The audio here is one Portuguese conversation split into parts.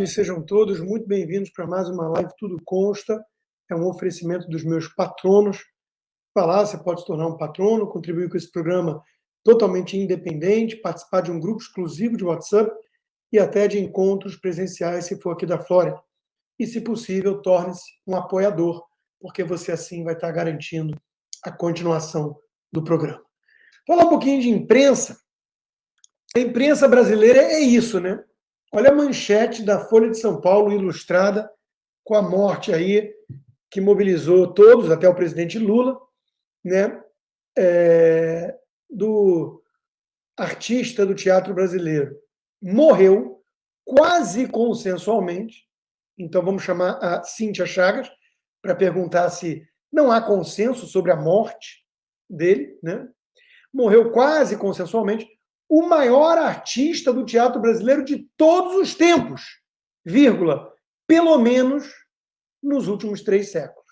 E sejam todos muito bem-vindos para mais uma live Tudo Consta. É um oferecimento dos meus patronos. Vai lá, você pode se tornar um patrono, contribuir com esse programa totalmente independente, participar de um grupo exclusivo de WhatsApp e até de encontros presenciais, se for aqui da Flórida. E, se possível, torne-se um apoiador, porque você assim vai estar garantindo a continuação do programa. Falar um pouquinho de imprensa. A imprensa brasileira é isso, né? Olha a manchete da Folha de São Paulo, ilustrada com a morte aí, que mobilizou todos, até o presidente Lula, né? Do artista do teatro brasileiro. Morreu quase consensualmente. Então vamos chamar a Cíntia Chagas para perguntar se não há consenso sobre a morte dele, né? Morreu quase consensualmente o maior artista do teatro brasileiro de todos os tempos, vírgula, pelo menos nos últimos 3 séculos.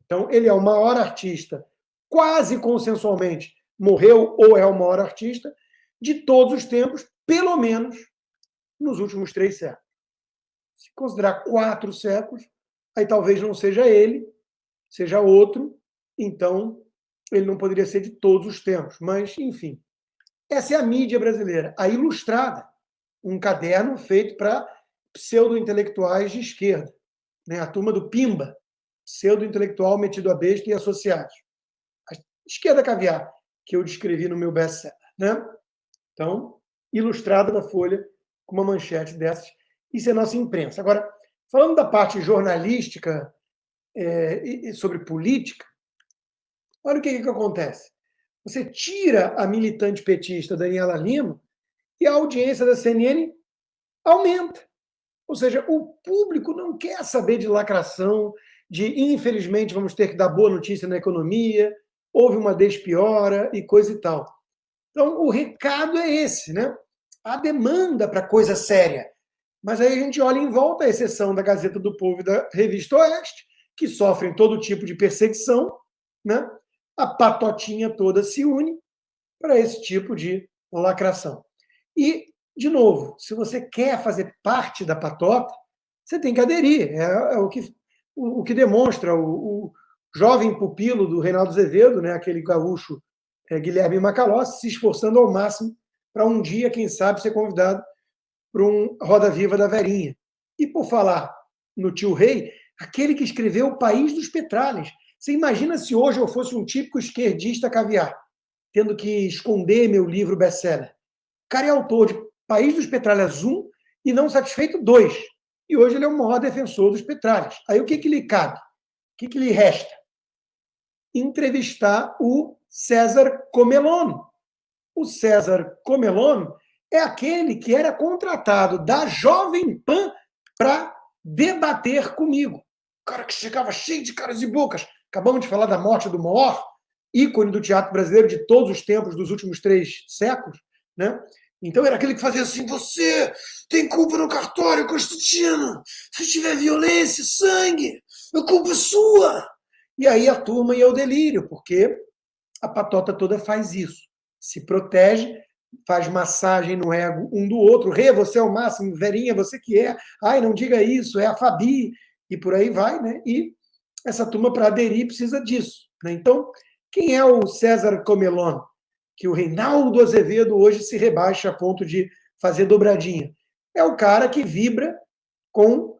Então, ele é o maior artista, quase consensualmente morreu ou é o maior artista de todos os tempos, pelo menos nos últimos 3 séculos. Se considerar 4 séculos, aí talvez não seja ele, seja outro, então ele não poderia ser de todos os tempos, mas, enfim. Essa é a mídia brasileira, a Ilustrada, um caderno feito para pseudo-intelectuais de esquerda, né? A turma do Pimba, pseudo-intelectual metido a besta e associados. A esquerda caviar, que eu descrevi no meu best-seller, né? Então, Ilustrada da Folha, com uma manchete dessas. Isso é a nossa imprensa. Agora, falando da parte jornalística e sobre política, olha o que acontece. Você tira a militante petista Daniela Lima e a audiência da CNN aumenta. Ou seja, o público não quer saber de lacração, de infelizmente vamos ter que dar boa notícia na economia, houve uma despiora e coisa e tal. Então, o recado é esse, né? Há demanda para coisa séria. Mas aí a gente olha em volta, à exceção da Gazeta do Povo e da Revista Oeste, que sofrem todo tipo de perseguição, né? A patotinha toda se une para esse tipo de lacração. E, de novo, se você quer fazer parte da patota, você tem que aderir. É o que demonstra o jovem pupilo do Reinaldo Azevedo, né, aquele gaúcho Guilherme Macalossi, se esforçando ao máximo para um dia, quem sabe, ser convidado para um Roda Viva da Verinha. E, por falar no tio Rei, aquele que escreveu O País dos Petralhas. Você imagina se hoje eu fosse um típico esquerdista caviar, tendo que esconder meu livro best-seller. O cara é autor de País dos Petralhas 1 e Não Satisfeito 2. E hoje ele é o maior defensor dos petralhas. Aí o que lhe cabe? O que lhe resta? Entrevistar o César Comelone. O César Comelone é aquele que era contratado da Jovem Pan para debater comigo. O cara que chegava cheio de caras e bocas. Acabamos de falar da morte do maior ícone do teatro brasileiro de todos os tempos, dos últimos 3 séculos, né? Então era aquele que fazia assim: você tem culpa no cartório, Constantino. Se tiver violência, sangue, a culpa é sua. E aí a turma ia ao delírio, porque a patota toda faz isso. Se protege, faz massagem no ego um do outro. Rê, você é o máximo, Verinha, você que é. Ai, não diga isso, é a Fabi. E por aí vai, né? E essa turma, para aderir, precisa disso, né? Então, quem é o César Comelone? Que o Reinaldo Azevedo hoje se rebaixa a ponto de fazer dobradinha. É o cara que vibra com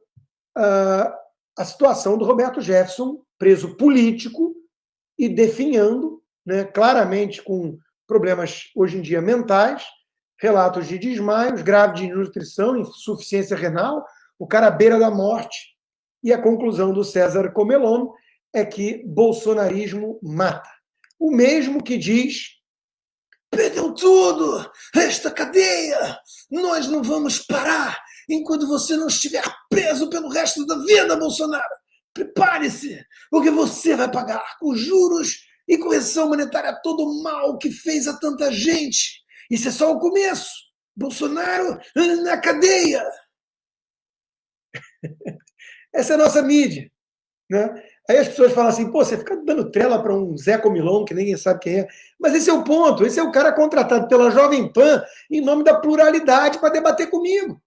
a situação do Roberto Jefferson, preso político e definhando, né, claramente com problemas, hoje em dia, mentais, relatos de desmaios, grave de desnutrição, insuficiência renal, o cara à beira da morte. E a conclusão do César Comelone é que bolsonarismo mata. O mesmo que diz: perdeu tudo, esta cadeia, nós não vamos parar enquanto você não estiver preso pelo resto da vida, Bolsonaro. Prepare-se, porque você vai pagar com juros e correção monetária todo o mal que fez a tanta gente. Isso é só o começo. Bolsonaro na cadeia. Essa é a nossa mídia, né? Aí as pessoas falam assim: pô, você fica dando trela para um Zé Comilon, que ninguém sabe quem é. Mas esse é o ponto. Esse é o cara contratado pela Jovem Pan em nome da pluralidade para debater comigo.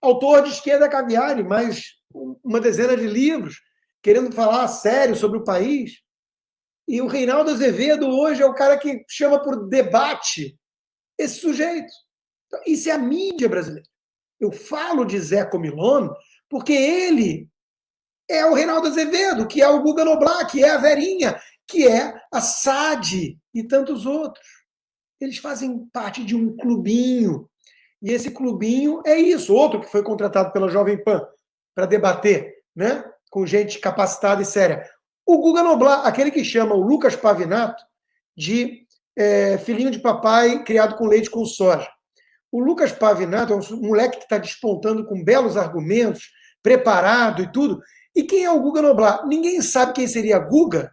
autor de Esquerda Caviar, mais uma dezena de livros, querendo falar sério sobre o país. E o Reinaldo Azevedo hoje é o cara que chama por debate esse sujeito. Então, isso é a mídia brasileira. Eu falo de Zé Comilon porque ele é o Reinaldo Azevedo, que é o Guga Noblat, que é a Verinha, que é a Sade e tantos outros. Eles fazem parte de um clubinho. E esse clubinho é isso. Outro que foi contratado pela Jovem Pan para debater, né, com gente capacitada e séria. O Guga Noblat, aquele que chama o Lucas Pavinato de filhinho de papai criado com leite com soja. O Lucas Pavinato é um moleque que está despontando com belos argumentos, preparado e tudo. E quem é o Guga Noblat? Ninguém sabe quem seria Guga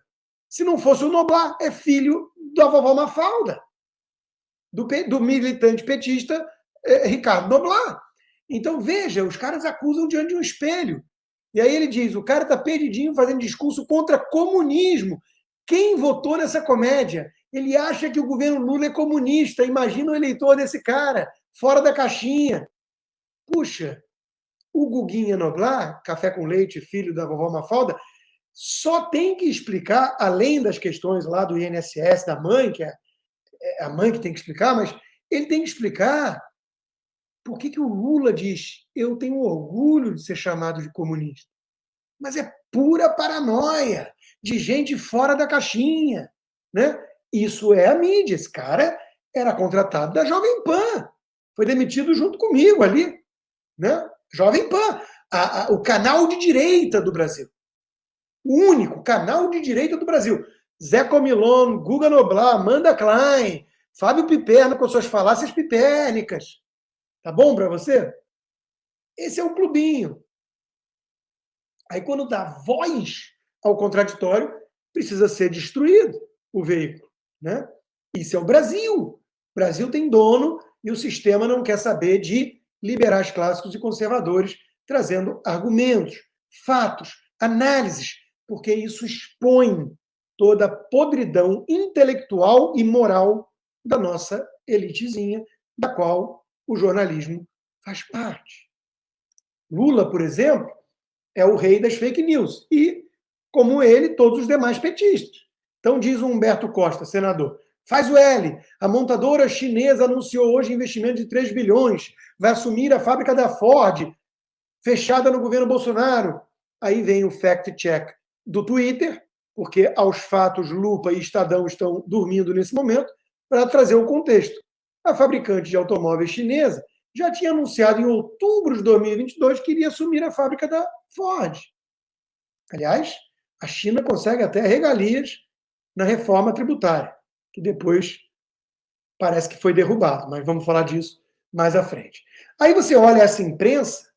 se não fosse o Noblat. É filho da vovó Mafalda, do militante petista Ricardo Noblat. Então, veja, os caras acusam diante de um espelho. E aí ele diz, o cara está perdidinho fazendo discurso contra comunismo. Quem votou nessa comédia? Ele acha que o governo Lula é comunista. Imagina o eleitor desse cara, fora da caixinha. Puxa, o Guguinha Noblat, café com leite, filho da vovó Mafalda, só tem que explicar, além das questões lá do INSS, da mãe, que é a mãe que tem que explicar, mas ele tem que explicar por que o Lula diz eu tenho orgulho de ser chamado de comunista. Mas é pura paranoia de gente fora da caixinha, né? Isso é a mídia. Esse cara era contratado da Jovem Pan. Foi demitido junto comigo ali, né? Jovem Pan, o canal de direita do Brasil. O único canal de direita do Brasil. Zé Comilon, Guga Noblat, Amanda Klein, Fábio Piperno com suas falácias pipérnicas. Tá bom para você? Esse é o clubinho. Aí, quando dá voz ao contraditório, precisa ser destruído o veículo, né? Isso é o Brasil. O Brasil tem dono e o sistema não quer saber de liberais clássicos e conservadores trazendo argumentos, fatos, análises, porque isso expõe toda a podridão intelectual e moral da nossa elitezinha, da qual o jornalismo faz parte. Lula, por exemplo, é o rei das fake news. E, como ele, todos os demais petistas. Então, diz o Humberto Costa, senador, faz o L. A montadora chinesa anunciou hoje investimento de 3 bilhões, vai assumir a fábrica da Ford, fechada no governo Bolsonaro. Aí vem o fact-check do Twitter, porque aos fatos Lupa e Estadão estão dormindo nesse momento, para trazer o contexto. A fabricante de automóveis chinesa já tinha anunciado em outubro de 2022 que iria assumir a fábrica da Ford. Aliás, a China consegue até regalias na reforma tributária, que depois parece que foi derrubado, mas vamos falar disso mais à frente. Aí você olha essa imprensa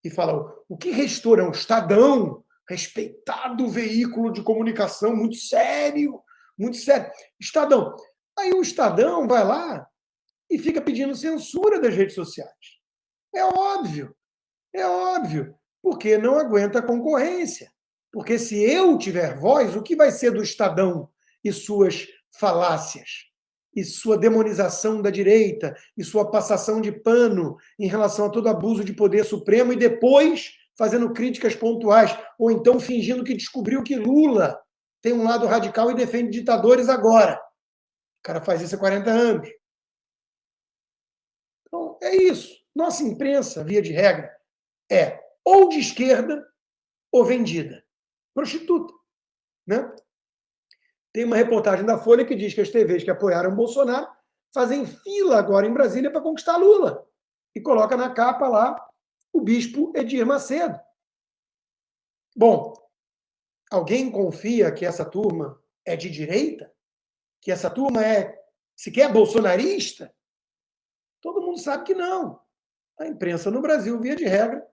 e fala, o que restou é um Estadão, respeitado veículo de comunicação, muito sério, muito sério. Estadão. Aí o Estadão vai lá e fica pedindo censura das redes sociais. É óbvio, porque não aguenta a concorrência. Porque se eu tiver voz, o que vai ser do Estadão e suas falácias? E sua demonização da direita, e sua passação de pano em relação a todo abuso de poder supremo, e depois fazendo críticas pontuais, ou então fingindo que descobriu que Lula tem um lado radical e defende ditadores agora. O cara faz isso há 40 anos. Então, é isso. Nossa imprensa, via de regra, é ou de esquerda ou vendida. Prostituta. Né? Tem uma reportagem da Folha que diz que as TVs que apoiaram Bolsonaro fazem fila agora em Brasília para conquistar Lula. E coloca na capa lá o bispo Edir Macedo. Bom, alguém confia que essa turma é de direita? Que essa turma é sequer bolsonarista? Todo mundo sabe que não. A imprensa no Brasil, via de regra,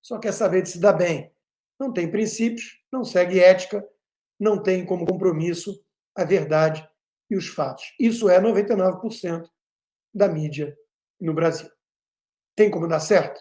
só quer saber de se dar bem. Não tem princípios, não segue ética, não tem como compromisso a verdade e os fatos. Isso é 99% da mídia no Brasil. Tem como dar certo?